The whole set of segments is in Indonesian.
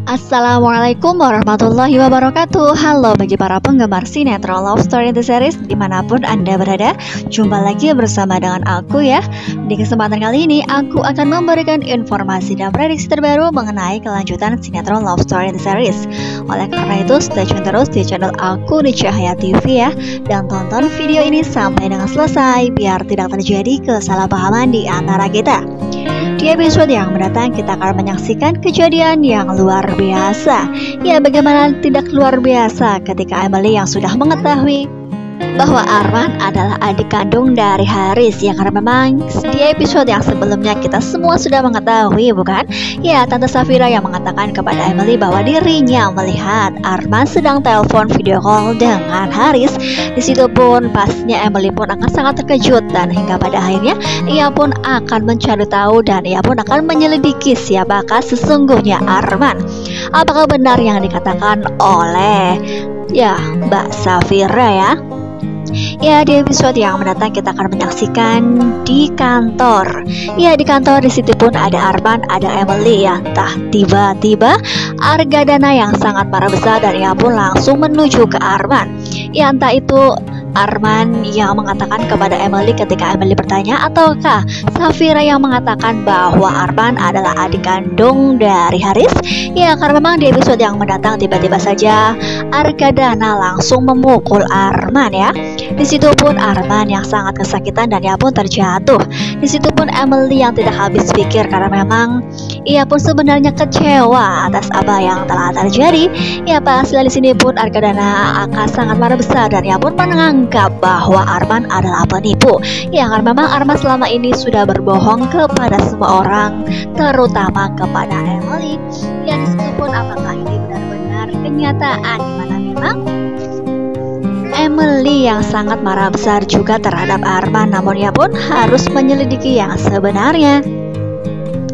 Assalamualaikum warahmatullahi wabarakatuh. Halo bagi para penggemar sinetron Love Story The Series dimanapun Anda berada. Jumpa lagi bersama dengan aku ya. Di kesempatan kali ini aku akan memberikan informasi dan prediksi terbaru mengenai kelanjutan sinetron Love Story The Series. Oleh karena itu stay tune terus di channel aku di Cahaya TV ya. Dan tonton video ini sampai dengan selesai biar tidak terjadi kesalahpahaman di antara kita. Di episode yang mendatang kita akan menyaksikan kejadian yang luar biasa. Ya, bagaimana tidak luar biasa ketika Emily yang sudah mengetahui bahwa Arman adalah adik kandung dari Haris. Ya, karena memang di episode yang sebelumnya kita semua sudah mengetahui, bukan? Ya, Tante Safira yang mengatakan kepada Emily bahwa dirinya melihat Arman sedang telepon video call dengan Haris. Di situ pun pastinya Emily pun akan sangat terkejut dan hingga pada akhirnya ia pun akan mencari tahu dan ia pun akan menyelidiki siapakah sesungguhnya Arman. Apakah benar yang dikatakan oleh Mbak Safira ya? Ya, di episode yang mendatang kita akan menyaksikan di kantor. Ya, di kantor di situ pun ada Arman, ada Emily ya. Entah tiba-tiba Argadana yang sangat marah besar dan ia pun langsung menuju ke Arman. Ya, entah itu Arman yang mengatakan kepada Emily ketika Emily bertanya, ataukah Safira yang mengatakan bahwa Arman adalah adik kandung dari Haris? Ya, karena memang di episode yang mendatang tiba-tiba saja Argadana langsung memukul Arman ya. Di situ pun Arman yang sangat kesakitan dan ia pun terjatuh. Di situ pun Emily yang tidak habis pikir karena memang ia pun sebenarnya kecewa atas apa yang telah terjadi. Ya, pastilah di sini pun Argadana akan sangat marah besar dan ia pun menganggap bahwa Arman adalah penipu. Ya, karena memang Arman selama ini sudah berbohong kepada semua orang, terutama kepada Emily. Ya, di situ pun apakah ini benar-benar kenyataan di mana memang Emily yang sangat marah besar juga terhadap Arman, namun ia pun harus menyelidiki yang sebenarnya.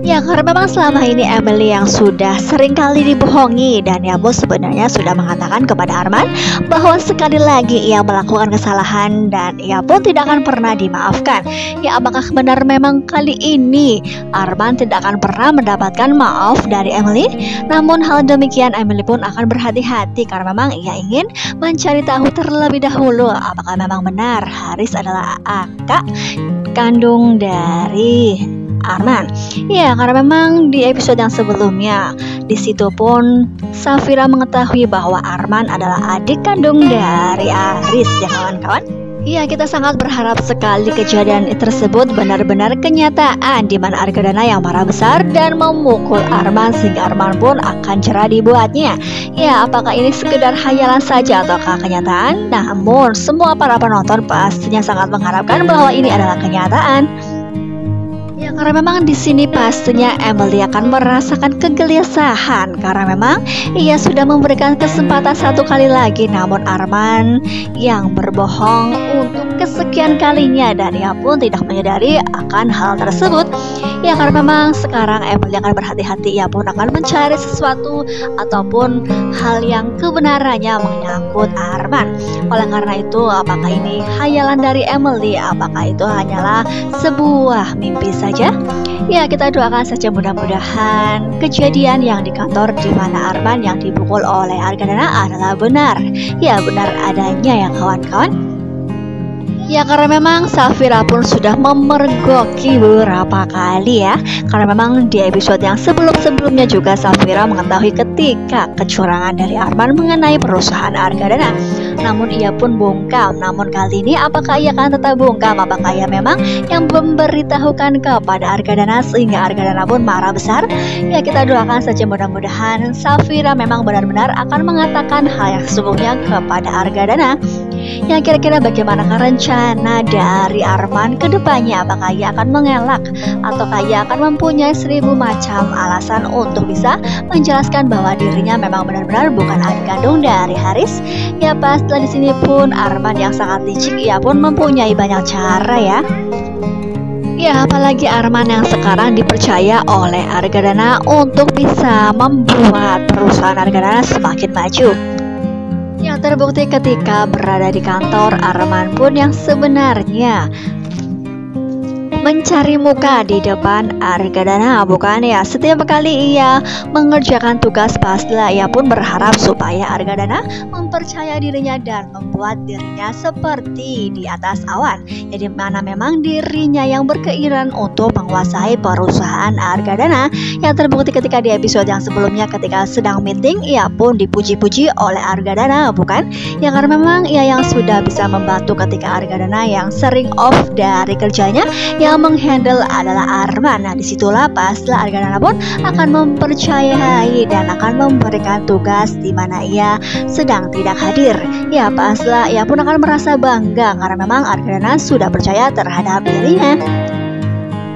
Ya, karena memang selama ini Emily yang sudah sering kali dibohongi dan ia pun sebenarnya sudah mengatakan kepada Arman bahwa sekali lagi ia melakukan kesalahan dan ia pun tidak akan pernah dimaafkan. Ya, apakah benar memang kali ini Arman tidak akan pernah mendapatkan maaf dari Emily? Namun hal demikian Emily pun akan berhati-hati karena memang ia ingin mencari tahu terlebih dahulu apakah memang benar Haris adalah kakak kandung dari Arman. Ya, karena memang di episode yang sebelumnya di situ pun Safira mengetahui bahwa Arman adalah adik kandung dari Haris ya kawan-kawan. Ya, kita sangat berharap sekali kejadian tersebut benar-benar kenyataan di mana Argadana yang marah besar dan memukul Arman sehingga Arman pun akan cerah dibuatnya. Ya, apakah ini sekedar hayalan saja ataukah kenyataan? Namun semua para penonton pastinya sangat mengharapkan bahwa ini adalah kenyataan. Ya, karena memang di sini pastinya Emily akan merasakan kegelisahan karena memang ia sudah memberikan kesempatan satu kali lagi, namun Arman yang berbohong untuk kesekian kalinya dan ia pun tidak menyadari akan hal tersebut. Ya, karena memang sekarang Emily akan berhati-hati, ia pun akan mencari sesuatu ataupun hal yang kebenarannya menyangkut Arman. Oleh karena itu, apakah ini hayalan dari Emily? Apakah itu hanyalah sebuah mimpi saja? Ya, kita doakan saja mudah-mudahan kejadian yang di kantor di mana Arman yang dipukul oleh Argadana adalah benar. Ya, benar adanya ya kawan-kawan. Ya, karena memang Safira pun sudah memergoki beberapa kali ya. Karena memang di episode yang sebelum-sebelumnya juga Safira mengetahui ketika kecurangan dari Arman mengenai perusahaan Argadana. Namun ia pun bungkam. Namun kali ini apakah ia akan tetap bungkam? Apakah ia memang yang memberitahukan kepada Argadana sehingga Argadana pun marah besar? Ya, kita doakan saja mudah-mudahan Safira memang benar-benar akan mengatakan hal yang sesungguhnya kepada Argadana. Yang kira-kira bagaimanakah rencana dari Arman ke depannya? Apakah ia akan mengelak ataukah ia akan mempunyai 1000 macam alasan untuk bisa menjelaskan bahwa dirinya memang benar-benar bukan adik kandung dari Haris? Ya, pastilah di sini pun Arman yang sangat licik, ia pun mempunyai banyak cara ya. Ya, apalagi Arman yang sekarang dipercaya oleh Argadana untuk bisa membuat perusahaan Argadana semakin maju. Yang terbukti ketika berada di kantor, Arman pun yang sebenarnya mencari muka di depan Argadana, bukan ya? Setiap kali ia mengerjakan tugas pastilah ia pun berharap supaya Argadana mempercaya dirinya dan membuat dirinya seperti di atas awan. Jadi mana memang dirinya yang berkeinginan untuk menguasai perusahaan Argadana, yang terbukti ketika di episode yang sebelumnya ketika sedang meeting ia pun dipuji-puji oleh Argadana, bukan? Ya karena memang ia yang sudah bisa membantu ketika Argadana yang sering off dari kerjanya, yang menghandle adalah Arman. Nah disitulah pastilah Argadana pun akan mempercayai dan akan memberikan tugas di mana ia sedang tidak hadir. Ya pastilah ia pun akan merasa bangga karena memang Argadana sudah percaya terhadap dirinya.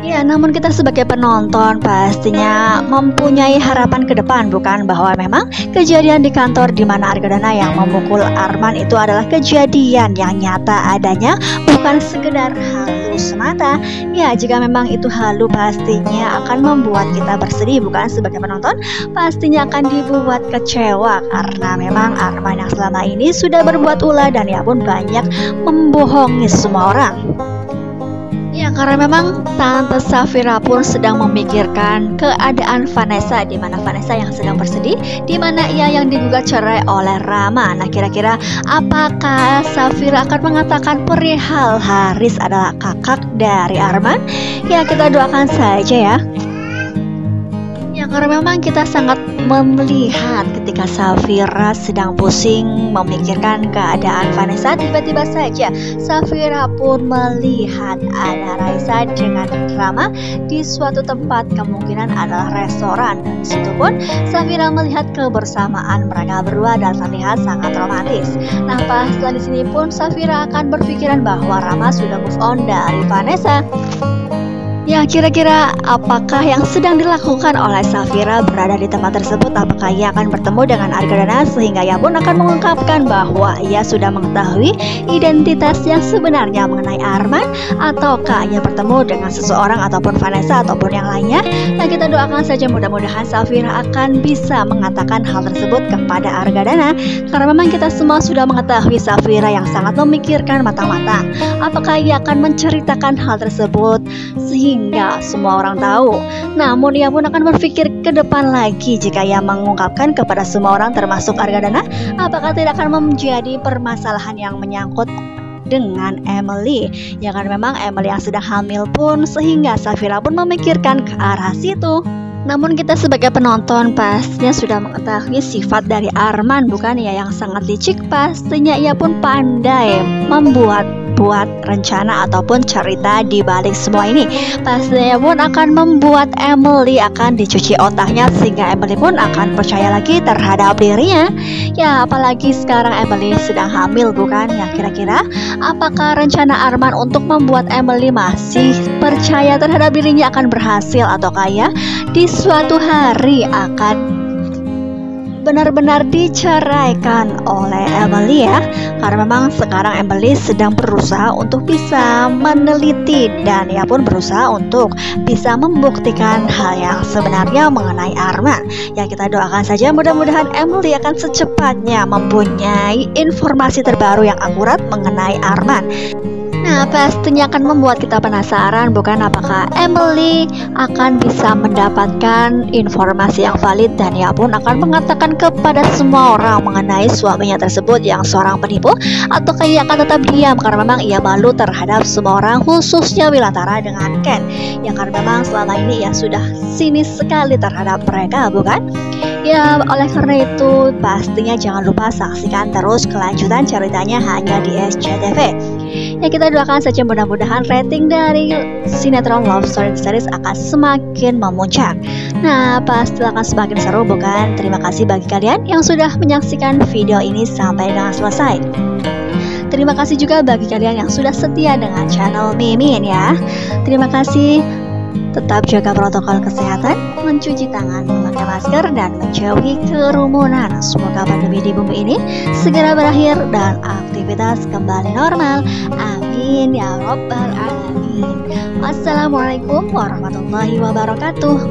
Ya, namun kita sebagai penonton pastinya mempunyai harapan ke depan, bukan? Bahwa memang kejadian di kantor di mana Argadana yang memukul Arman itu adalah kejadian yang nyata adanya, bukan sekedar halu semata. Ya, jika memang itu halu pastinya akan membuat kita bersedih, bukan? Sebagai penonton pastinya akan dibuat kecewa karena memang Arman yang selama ini sudah berbuat ulah dan ia pun banyak membohongi semua orang. Ya karena memang Tante Safira pun sedang memikirkan keadaan Vanessa, di mana Vanessa yang sedang bersedih, di mana ia yang digugat cerai oleh Rama. Nah kira-kira apakah Safira akan mengatakan perihal Haris adalah kakak dari Arman? Ya kita doakan saja ya. Ya karena memang kita sangat melihat ketika Safira sedang pusing memikirkan keadaan Vanessa, tiba-tiba saja Safira pun melihat ada Raisa dengan Rama di suatu tempat, kemungkinan adalah restoran. Dan disitu pun Safira melihat kebersamaan mereka berdua dan terlihat sangat romantis. Nah pas setelah di sini pun Safira akan berpikiran bahwa Rama sudah move on dari Vanessa. Ya kira-kira apakah yang sedang dilakukan oleh Safira berada di tempat tersebut? Apakah ia akan bertemu dengan Argadana sehingga ia pun akan mengungkapkan bahwa ia sudah mengetahui identitas yang sebenarnya mengenai Arman? Ataukah ia bertemu dengan seseorang ataupun Vanessa ataupun yang lainnya? Nah kita doakan saja mudah-mudahan Safira akan bisa mengatakan hal tersebut kepada Argadana, karena memang kita semua sudah mengetahui Safira yang sangat memikirkan matang-matang apakah ia akan menceritakan hal tersebut sehingga semua orang tahu. Namun ia pun akan berpikir ke depan lagi jika ia mengungkapkan kepada semua orang termasuk Argadana, apakah tidak akan menjadi permasalahan yang menyangkut dengan Emily. Ya kan memang Emily yang sedang hamil pun sehingga Safira pun memikirkan ke arah situ. Namun kita sebagai penonton pastinya sudah mengetahui sifat dari Arman, bukan ya, yang sangat licik. Pastinya ia pun pandai membuat rencana ataupun cerita di balik semua ini. Pastinya pun akan membuat Emily akan dicuci otaknya sehingga Emily pun akan percaya lagi terhadap dirinya. Ya apalagi sekarang Emily sedang hamil, bukan? Ya kira-kira apakah rencana Arman untuk membuat Emily masih percaya terhadap dirinya akan berhasil, ataukah ya di suatu hari akan benar-benar diceraikan oleh Emily ya? Karena memang sekarang Emily sedang berusaha untuk bisa meneliti dan ia pun berusaha untuk bisa membuktikan hal yang sebenarnya mengenai Arman. Ya kita doakan saja mudah-mudahan Emily akan secepatnya mempunyai informasi terbaru yang akurat mengenai Arman. Nah pastinya akan membuat kita penasaran, bukan, apakah Emily akan bisa mendapatkan informasi yang valid dan ia pun akan mengatakan kepada semua orang mengenai suaminya tersebut yang seorang penipu, ataukah ia akan tetap diam karena memang ia malu terhadap semua orang, khususnya Wilantara dengan Ken. Ya karena memang selama ini ia sudah sinis sekali terhadap mereka, bukan? Ya oleh karena itu pastinya jangan lupa saksikan terus kelanjutan ceritanya hanya di SCTV. Ya kita doakan saja mudah-mudahan rating dari sinetron Love Story Series akan semakin memuncak. Nah pasti akan semakin seru, bukan? Terima kasih bagi kalian yang sudah menyaksikan video ini sampai dengan selesai. Terima kasih juga bagi kalian yang sudah setia dengan channel Mimin ya. Terima kasih. Tetap jaga protokol kesehatan, mencuci tangan, memakai masker, dan menjauhi kerumunan. Semoga pandemi di bumi ini segera berakhir dan aktivitas kembali normal. Amin ya robbal alamin. Wassalamualaikum warahmatullahi wabarakatuh.